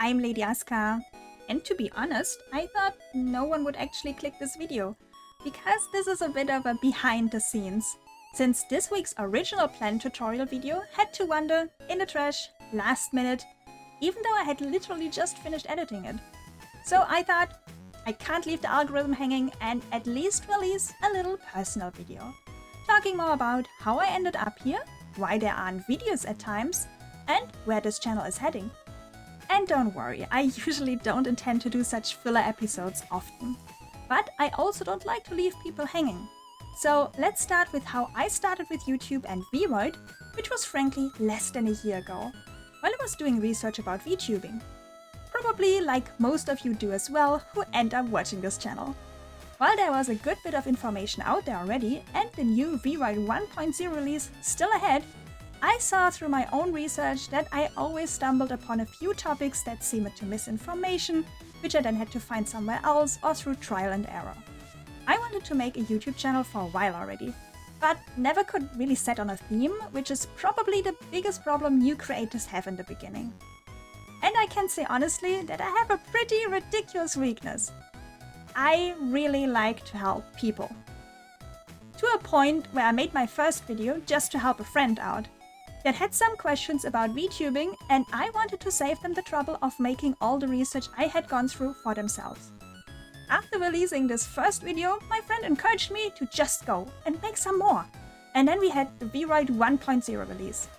I'm LadyAska. And to be honest, I thought no one would actually click this video, because this is a bit of a behind the scenes, since this week's original planned tutorial video had to wander in the trash last minute, even though I had literally just finished editing it. So I thought, I can't leave the algorithm hanging and at least release a little personal video, talking more about how I ended up here, why there aren't videos at times, and where this channel is heading. And don't worry, I usually don't intend to do such filler episodes often. But I also don't like to leave people hanging. So let's start with how I started with YouTube and Vroid, which was frankly less than a year ago, while I was doing research about VTubing. Probably like most of you do as well who end up watching this channel. While there was a good bit of information out there already and the new Vroid 1.0 release still ahead, I saw through my own research that I always stumbled upon a few topics that seemed to miss information, which I then had to find somewhere else or through trial and error. I wanted to make a YouTube channel for a while already, but never could really set on a theme, which is probably the biggest problem new creators have in the beginning. And I can say honestly that I have a pretty ridiculous weakness. I really like to help people. To a point where I made my first video just to help a friend out that had some questions about VTubing, and I wanted to save them the trouble of making all the research I had gone through for themselves. After releasing this first video, my friend encouraged me to just go and make some more. And then we had the Vroid 1.0 release.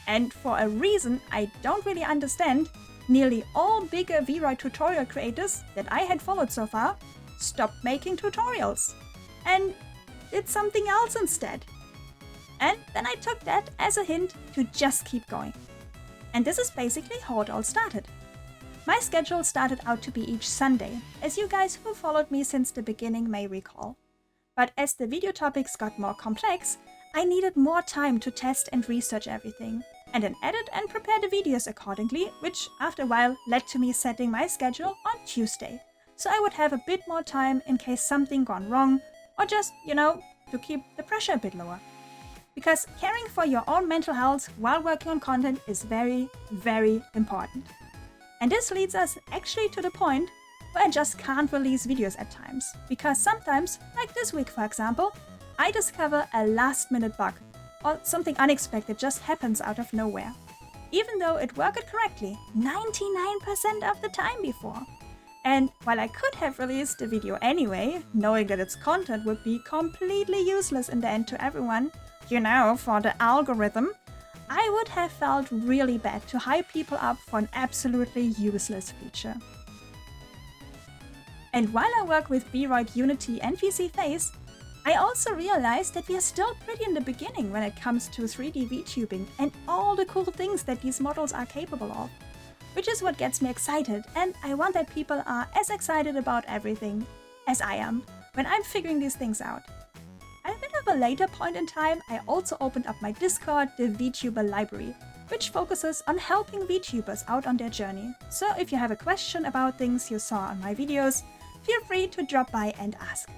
And for a reason I don't really understand, nearly all bigger Vroid tutorial creators that I had followed so far stopped making tutorials and did something else instead. And then I took that as a hint to just keep going. And this is basically how it all started. My schedule started out to be each Sunday, as you guys who followed me since the beginning may recall. But as the video topics got more complex, I needed more time to test and research everything, and then edit and prepare the videos accordingly, which after a while led to me setting my schedule on Tuesday, so I would have a bit more time in case something gone wrong, or just, to keep the pressure a bit lower. Because caring for your own mental health while working on content is very, very important. And this leads us actually to the point where I just can't release videos at times, because sometimes, like this week for example, I discover a last-minute bug, or something unexpected just happens out of nowhere, even though it worked correctly 99% of the time before. And while I could have released the video anyway, knowing that its content would be completely useless in the end to everyone, for the algorithm, I would have felt really bad to hype people up for an absolutely useless feature. And while I work with Vroid Unity and VC Face, I also realized that we are still pretty in the beginning when it comes to 3D VTubing and all the cool things that these models are capable of. Which is what gets me excited, and I want that people are as excited about everything as I am when I'm figuring these things out. At a bit of a later point in time, I also opened up my Discord, the VTuber Library, which focuses on helping VTubers out on their journey. So if you have a question about things you saw on my videos, feel free to drop by and ask.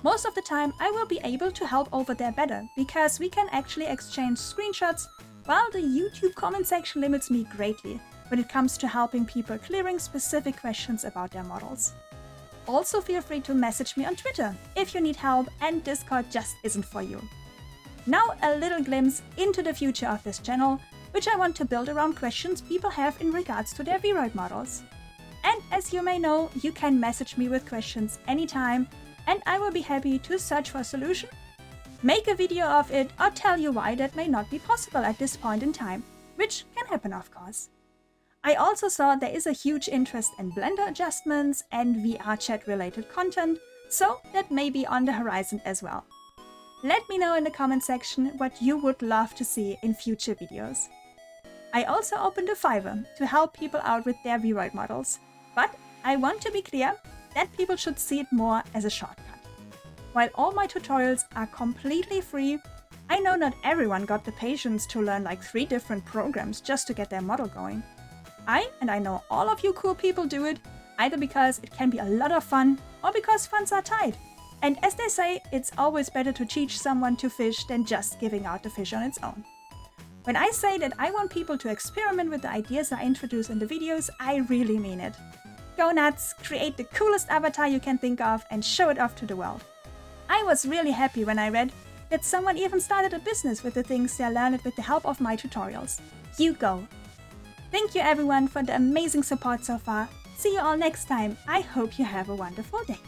Most of the time I will be able to help over there better, because we can actually exchange screenshots, while the YouTube comment section limits me greatly when it comes to helping people clearing specific questions about their models. Also feel free to message me on Twitter if you need help and Discord just isn't for you. Now a little glimpse into the future of this channel, which I want to build around questions people have in regards to their Vroid models. And as you may know, you can message me with questions anytime, and I will be happy to search for a solution, make a video of it, or tell you why that may not be possible at this point in time, which can happen of course. I also saw there is a huge interest in Blender adjustments and VR chat related content, so that may be on the horizon as well. Let me know in the comment section what you would love to see in future videos. I also opened a Fiverr to help people out with their Vroid models, but I want to be clear that people should see it more as a shortcut. While all my tutorials are completely free, I know not everyone got the patience to learn like 3 different programs just to get their model going. I know all of you cool people do it, either because it can be a lot of fun or because funds are tight. And as they say, it's always better to teach someone to fish than just giving out the fish on its own. When I say that I want people to experiment with the ideas I introduce in the videos, I really mean it. Go nuts, create the coolest avatar you can think of and show it off to the world. I was really happy when I read that someone even started a business with the things they learned with the help of my tutorials. You go! Thank you everyone for the amazing support so far. See you all next time. I hope you have a wonderful day.